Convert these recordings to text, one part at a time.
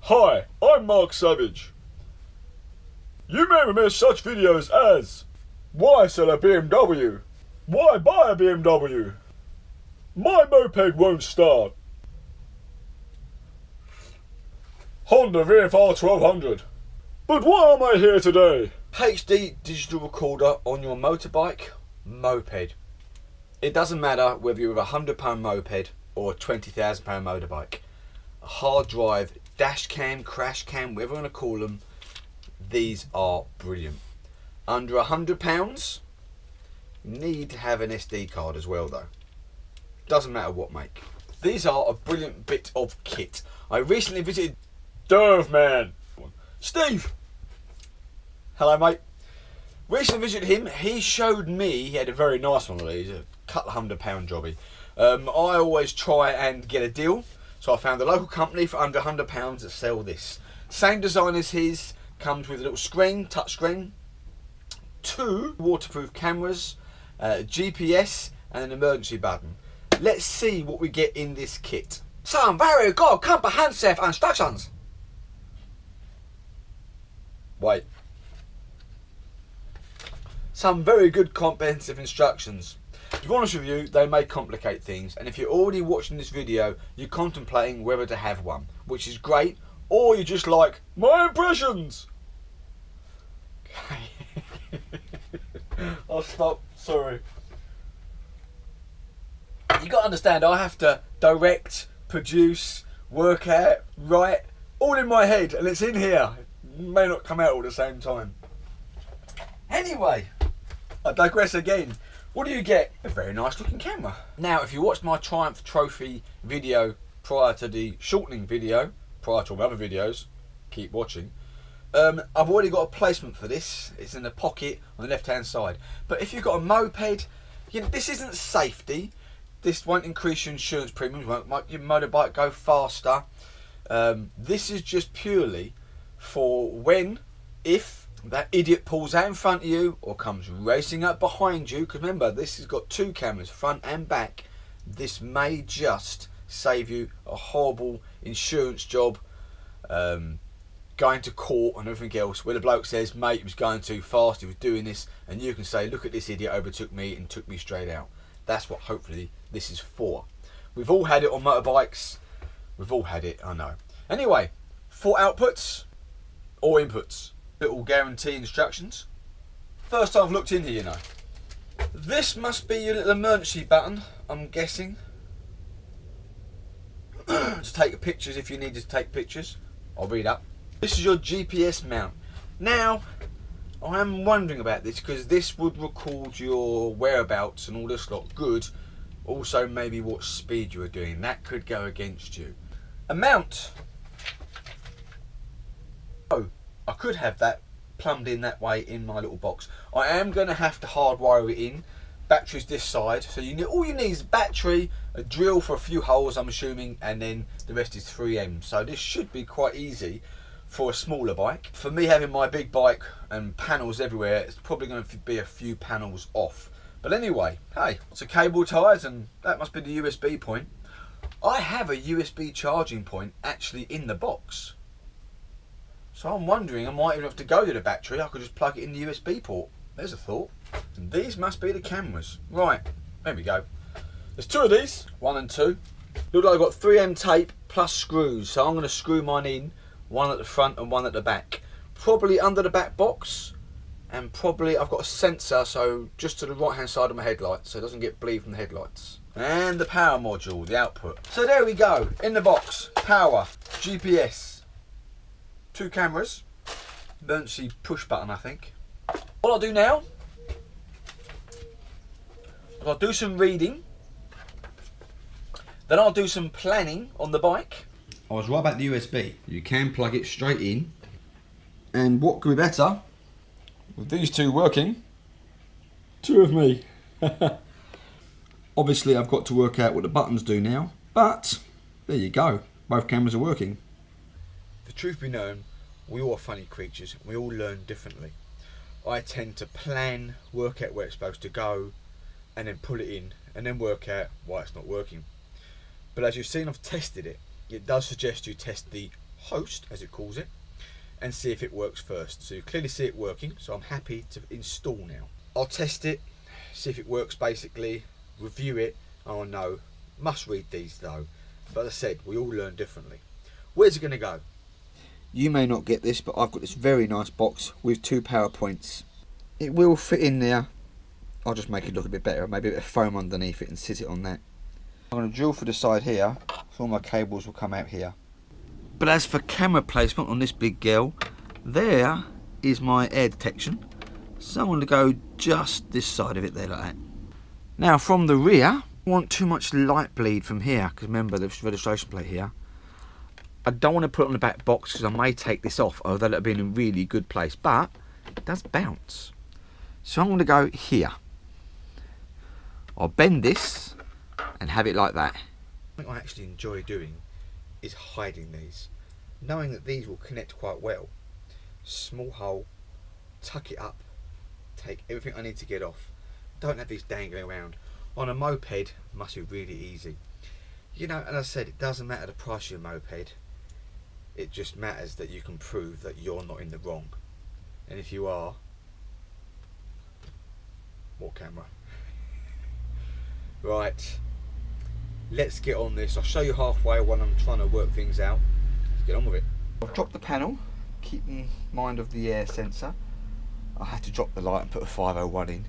Hi, I'm Mark Savage. You may remember such videos as why sell a BMW? Why buy a BMW? My moped won't start. Honda VFR 1200. But why am I here today? HD digital recorder on your motorbike, moped. It doesn't matter whether you're a £100 moped or a £20,000 motorbike. A hard drive, dash cam, crash cam, whatever you want to call them, these are brilliant. Under £100, you need to have an SD card as well though. Doesn't matter what make. These are a brilliant bit of kit. I recently visited Derv Man. Steve. Hello mate. Recently visited him. He showed me, he had a very nice one of these, a couple of £100 jobby. I always try and get a deal, so I found a local company for under £100 that sell this. Same design as his, comes with a little screen, touch screen, 2 waterproof cameras, GPS and an emergency button. Let's see what we get in this kit. Some very good comprehensive instructions. Wait. Some very good comprehensive instructions. To be honest with you, they may complicate things, and if you're already watching this video, you're contemplating whether to have one, which is great, or you're just like, my impressions. Okay. I'll stop, sorry. You got to understand, I have to direct, produce, work out, write, all in my head, and it's in here. It may not come out all at the same time. Anyway, I digress again. What do you get? A very nice looking camera. Now, if you watched my Triumph Trophy video prior to the shortening video, prior to all my other videos, keep watching, I've already got a placement for this. It's in the pocket on the left hand side. But if you've got a moped, you know, this isn't safety. This won't increase your insurance premiums, won't make your motorbike go faster. This is just purely for when, if that idiot pulls out in front of you or comes racing up behind you, because remember this has got 2 cameras, front and back. This may just save you a horrible insurance job, going to court and everything else, where the bloke says, mate, he was going too fast, he was doing this, and you can say, look at this idiot overtook me and took me straight out. That's what hopefully this is for. We've all had it on motorbikes, we've all had it, I know. Anyway, 4 outputs or inputs. Little guarantee instructions. First I've looked in here, you know. This must be your little emergency button, I'm guessing. To take pictures if you need to take pictures. I'll read up. This is your GPS mount. Now, I am wondering about this because this would record your whereabouts and all this lot good. Also maybe what speed you were doing. That could go against you. A mount. Oh. I could have that plumbed in that way in my little box. I am going to have to hardwire it in. Battery's this side, so all you need is battery, a drill for a few holes I'm assuming, and then the rest is 3M. So this should be quite easy for a smaller bike. For me having my big bike and panels everywhere, it's probably going to be a few panels off. But anyway, hey, it's a cable ties and that must be the USB point. I have a USB charging point actually in the box. So I'm wondering, I might even have to go to the battery. I could just plug it in the USB port. There's a thought. And these must be the cameras. Right, there we go. There's 2 of these, 1 and 2. Look like I've got 3M tape plus screws. So I'm going to screw mine in, 1 at the front and 1 at the back. Probably under the back box. And probably I've got a sensor, so just to the right hand side of my headlights, so it doesn't get bleed from the headlights. And the power module, the output. So there we go, in the box. Power, GPS. 2 cameras, emergency push button I think. What I'll do now, I'll do some reading, then I'll do some planning on the bike. I was right about the USB. You can plug it straight in, and what could be better, with these 2 working, 2 of me. Obviously I've got to work out what the buttons do now, but there you go, both cameras are working. The truth be known, we all are funny creatures, we all learn differently. I tend to plan, work out where it's supposed to go, and then pull it in, and then work out why it's not working. But as you've seen, I've tested it. It does suggest you test the host, as it calls it, and see if it works first. So you clearly see it working, so I'm happy to install now. I'll test it, see if it works basically, review it. Oh no, must read these though. But as I said, we all learn differently. Where's it going to go? You may not get this, but I've got this very nice box with 2 power points. It will fit in there. I'll just make it look a bit better, maybe a bit of foam underneath it and sit it on that. I'm going to drill for the side here, so all my cables will come out here. But as for camera placement on this big girl, there is my air detection. So I'm going to go just this side of it there like that. Now from the rear, I don't want too much light bleed from here, because remember the registration plate here. I don't want to put it on the back box because I may take this off, although it'll be in a really good place, but it does bounce. So I'm going to go here. I'll bend this and have it like that. What I actually enjoy doing is hiding these, knowing that these will connect quite well. Small hole, tuck it up, take everything I need to get off. Don't have these dangling around. On a moped, it must be really easy. You know, and as I said, it doesn't matter the price of your moped. It just matters that you can prove that you're not in the wrong. And if you are, more camera. Right, let's get on this. I'll show you halfway when I'm trying to work things out. Let's get on with it. I've dropped the panel, keep in mind of the air sensor. I had to drop the light and put a 501 in.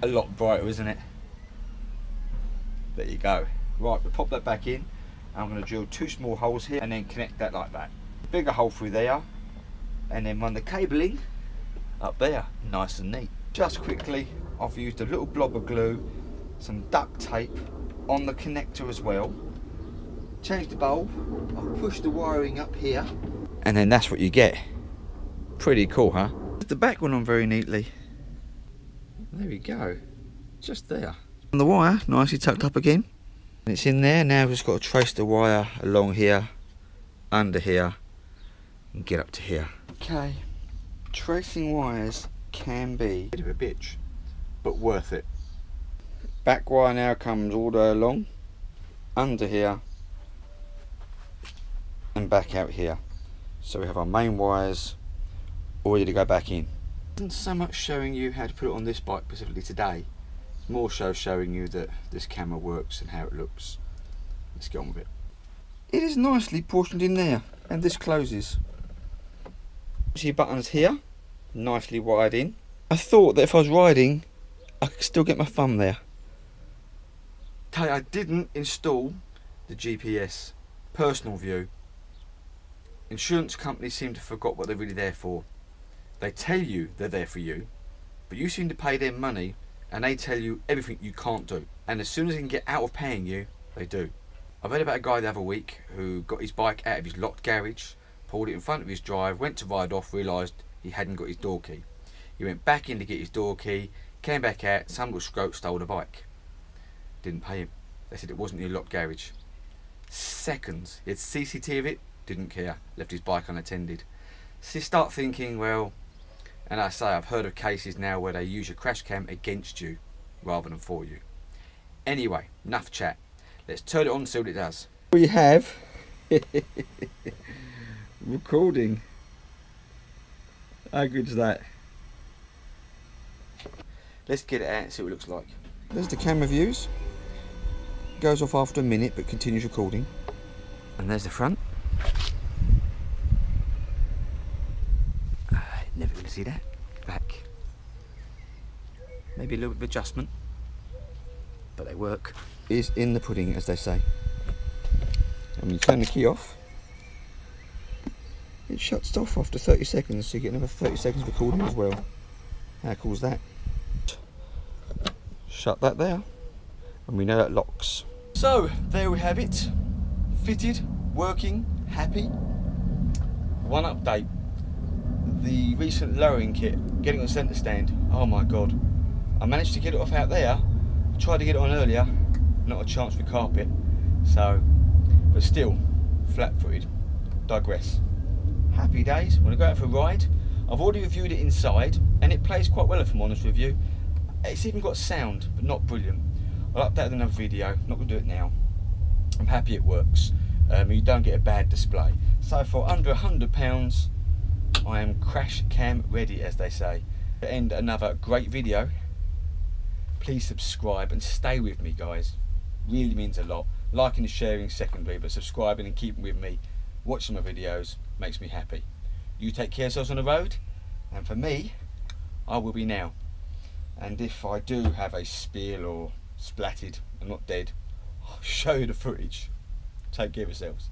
A lot brighter, isn't it? There you go. Right, we'll pop that back in. I'm going to drill 2 small holes here and then connect that like that. Bigger hole through there, and then run the cabling up there, nice and neat. Just quickly, I've used a little blob of glue, some duct tape on the connector as well. Change the bulb, I'll push the wiring up here, and then that's what you get. Pretty cool, huh? The back went on very neatly. There we go, just there. And the wire nicely tucked up again. And it's in there. Now we've just got to trace the wire along here, under here, and get up to here. Okay, tracing wires can be a bit of a bitch, but worth it. Back wire now comes all the way along, under here, and back out here. So we have our main wires all ready to go back in. It isn't so much showing you how to put it on this bike specifically today, it's more so showing you that this camera works and how it looks. Let's get on with it. It is nicely portioned in there, and this closes. See buttons here, nicely wired in. I thought that if I was riding, I could still get my thumb there. Okay, I didn't install the GPS. Personal view. Insurance companies seem to have forgot what they're really there for. They tell you they're there for you, but you seem to pay them money and they tell you everything you can't do. And as soon as they can get out of paying you, they do. I read about a guy the other week who got his bike out of his locked garage, pulled it in front of his drive, went to ride off, realised he hadn't got his door key. He went back in to get his door key, came back out, some little scrope stole the bike. Didn't pay him. They said it wasn't in the locked garage. Seconds. He had CCTV of it, didn't care, left his bike unattended. So you start thinking, well, and I say I've heard of cases now where they use your crash cam against you rather than for you. Anyway, enough chat. Let's turn it on and see what it does. We have recording. How good is that? Let's get it out and see what it looks like. There's the camera views. Goes off after a minute but continues recording. And there's the front. Never going to see that. Back. Maybe a little bit of adjustment, but they work. Is in the pudding, as they say. And when you turn the key off, it shuts off after 30 seconds, so you get another 30 seconds recording as well. How cool is that? Shut that there, and we know that locks. So, there we have it. Fitted, working, happy. One update. The recent lowering kit, getting on centre stand, oh my god. I managed to get it off out there, I tried to get it on earlier, not a chance for carpet, so, but still, flat-footed, digress. Happy days, want to go out for a ride. I've already reviewed it inside, and it plays quite well if I'm honest with you. It's even got sound, but not brilliant. I'll update another video, not going to do it now. I'm happy it works, you don't get a bad display. So for under £100, I am crash cam ready, as they say. To end another great video, please subscribe and stay with me, guys. Really means a lot. Liking and sharing secondary, but subscribing and keeping with me, watching my videos, makes me happy. You take care of yourselves on the road, and for me, I will be now. And if I do have a spill or splatted and not dead, I'll show you the footage. Take care of yourselves.